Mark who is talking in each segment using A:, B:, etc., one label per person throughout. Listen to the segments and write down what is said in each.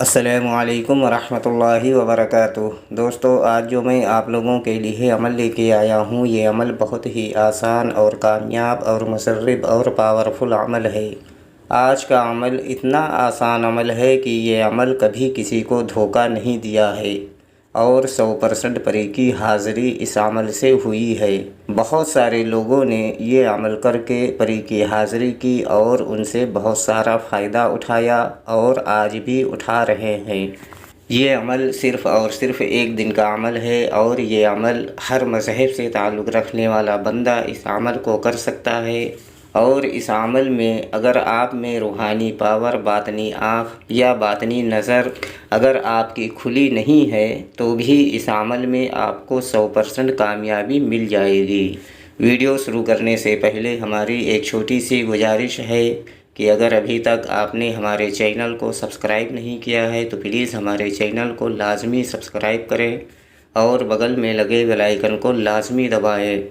A: السلام علیکم ورحمۃ اللہ وبرکاتہ۔ دوستو، آج جو میں آپ لوگوں کے لیے عمل لے کے آیا ہوں، یہ عمل بہت ہی آسان اور کامیاب اور مسرب اور پاورفل عمل ہے۔ آج کا عمل اتنا آسان عمل ہے کہ یہ عمل کبھی کسی کو دھوکہ نہیں دیا ہے اور 100% پری کی حاضری اس عمل سے ہوئی ہے۔ بہت سارے لوگوں نے یہ عمل کر کے پری کی حاضری کی اور ان سے بہت سارا فائدہ اٹھایا اور آج بھی اٹھا رہے ہیں۔ یہ عمل صرف اور صرف ایک دن کا عمل ہے اور یہ عمل ہر مذہب سے تعلق رکھنے والا بندہ اس عمل کو کر سکتا ہے۔ اور اس عمل میں اگر آپ میں روحانی پاور، باطنی آنکھ یا باطنی نظر اگر آپ کی کھلی نہیں ہے تو بھی اس عمل میں آپ کو 100% کامیابی مل جائے گی۔ ویڈیو شروع کرنے سے پہلے ہماری ایک چھوٹی سی گزارش ہے کہ اگر ابھی تک آپ نے ہمارے چینل کو سبسکرائب نہیں کیا ہے تو پلیز ہمارے چینل کو لازمی سبسکرائب کریں اور بغل میں لگے بیل آئیکن کو لازمی دبائیں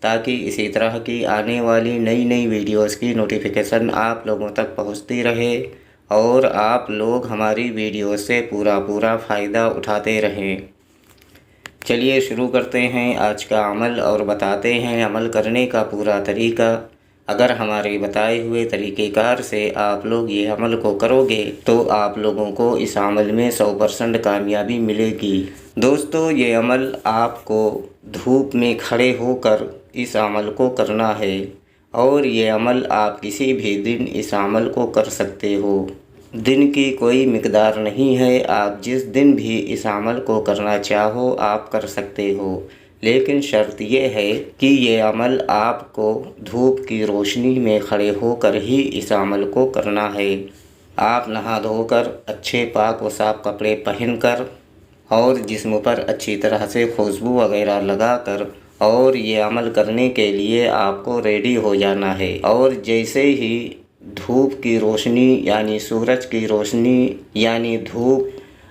A: تاکہ اسی طرح کی آنے والی نئی ویڈیوز کی نوٹیفیکیشن آپ لوگوں تک پہنچتی رہے اور آپ لوگ ہماری ویڈیو سے پورا فائدہ اٹھاتے رہیں۔ چلیے شروع کرتے ہیں آج کا عمل اور بتاتے ہیں عمل کرنے کا پورا طریقہ۔ اگر ہمارے بتائے ہوئے طریقہ کار سے آپ لوگ یہ عمل کو کرو گے تو آپ لوگوں کو اس عمل میں 100% کامیابی ملے گی۔ دوستو، یہ عمل آپ کو دھوپ میں کھڑے ہو کر اس عمل کو کرنا ہے اور یہ عمل آپ کسی بھی دن اس عمل کو کر سکتے ہو۔ دن کی کوئی مقدار نہیں ہے، آپ جس دن بھی اس عمل کو کرنا چاہو آپ کر سکتے ہو، لیکن شرط یہ ہے کہ یہ عمل آپ کو دھوپ کی روشنی میں کھڑے ہو کر ہی اس عمل کو کرنا ہے۔ آپ نہا دھو کر اچھے پاک و صاف کپڑے پہن کر اور جسم پر اچھی طرح سے خوشبو وغیرہ لگا کر اور یہ عمل کرنے کے لیے آپ کو ریڈی ہو جانا ہے۔ اور جیسے ہی دھوپ کی روشنی یعنی سورج کی روشنی یعنی دھوپ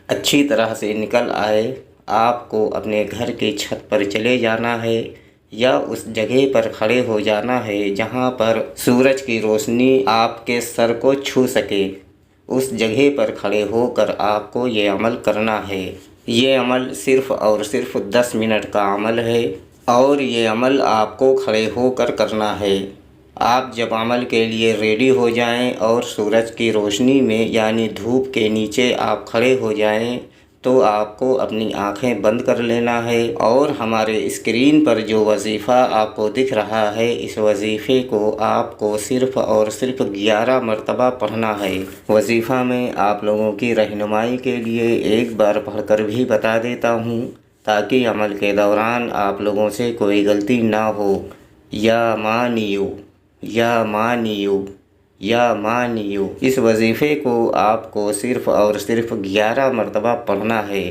A: اچھی طرح سے نکل آئے، آپ کو اپنے گھر کی چھت پر چلے جانا ہے یا اس جگہ پر کھڑے ہو جانا ہے جہاں پر سورج کی روشنی آپ کے سر کو چھو سکے۔ اس جگہ پر کھڑے ہو کر آپ کو یہ عمل کرنا ہے۔ یہ عمل صرف اور صرف 10 منٹ کا عمل ہے اور یہ عمل آپ کو کھڑے ہو کر کرنا ہے۔ آپ جب عمل کے لیے ریڈی ہو جائیں اور سورج کی روشنی میں یعنی دھوپ کے نیچے آپ کھڑے ہو جائیں تو آپ کو اپنی آنکھیں بند کر لینا ہے اور ہمارے اسکرین پر جو وظیفہ آپ کو دکھ رہا ہے اس وظیفے کو آپ کو صرف اور صرف 11 مرتبہ پڑھنا ہے۔ وظیفہ میں آپ لوگوں کی رہنمائی کے لیے ایک بار پڑھ کر بھی بتا دیتا ہوں تاکہ عمل کے دوران آپ لوگوں سے کوئی غلطی نہ ہو۔ یا مانیو یا مانیو یا مانیو، اس وظیفے کو آپ کو صرف اور صرف 11 مرتبہ پڑھنا ہے۔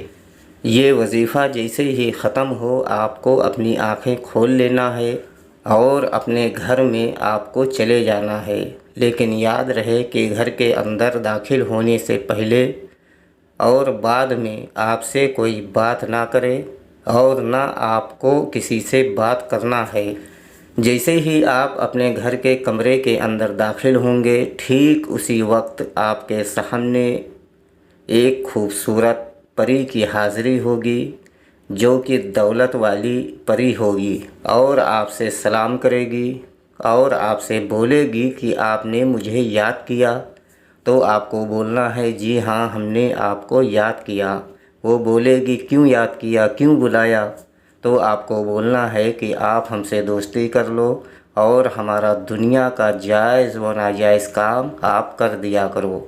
A: یہ وظیفہ جیسے ہی ختم ہو آپ کو اپنی آنکھیں کھول لینا ہے اور اپنے گھر میں آپ کو چلے جانا ہے، لیکن یاد رہے کہ گھر کے اندر داخل ہونے سے پہلے اور بعد میں آپ سے کوئی بات نہ کرے اور نہ آپ کو کسی سے بات کرنا ہے۔ جیسے ہی آپ اپنے گھر کے کمرے کے اندر داخل ہوں گے، ٹھیک اسی وقت آپ کے سامنے ایک خوبصورت پری کی حاضری ہوگی جو کہ دولت والی پری ہوگی اور آپ سے سلام کرے گی اور آپ سے بولے گی کہ آپ نے مجھے یاد کیا۔ تو آپ کو بولنا ہے جی ہاں، ہم نے آپ کو یاد کیا۔ وہ بولے گی کیوں یاد کیا، کیوں بلایا؟ تو آپ کو بولنا ہے کہ آپ ہم سے دوستی کر لو اور ہمارا دنیا کا جائز و ناجائز کام آپ کر دیا کرو۔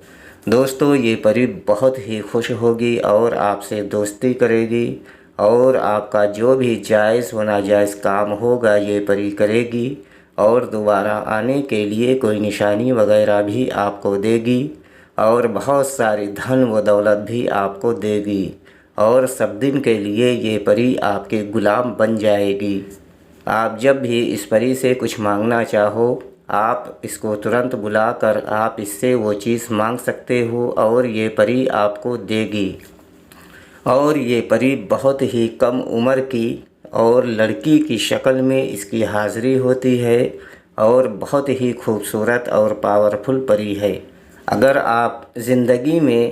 A: دوستو، یہ پری بہت ہی خوش ہوگی اور آپ سے دوستی کرے گی اور آپ کا جو بھی جائز و ناجائز کام ہوگا یہ پری کرے گی اور دوبارہ آنے کے لیے کوئی نشانی وغیرہ بھی آپ کو دے گی اور بہت ساری دھن و دولت بھی آپ کو دے گی اور سب دن کے لیے یہ پری آپ کے غلام بن جائے گی۔ آپ جب بھی اس پری سے کچھ مانگنا چاہو آپ اس کو ترنت بلا کر آپ اس سے وہ چیز مانگ سکتے ہو اور یہ پری آپ کو دے گی۔ اور یہ پری بہت ہی کم عمر کی اور لڑکی کی شکل میں اس کی حاضری ہوتی ہے اور بہت ہی خوبصورت اور پاورفل پری ہے۔ اگر آپ زندگی میں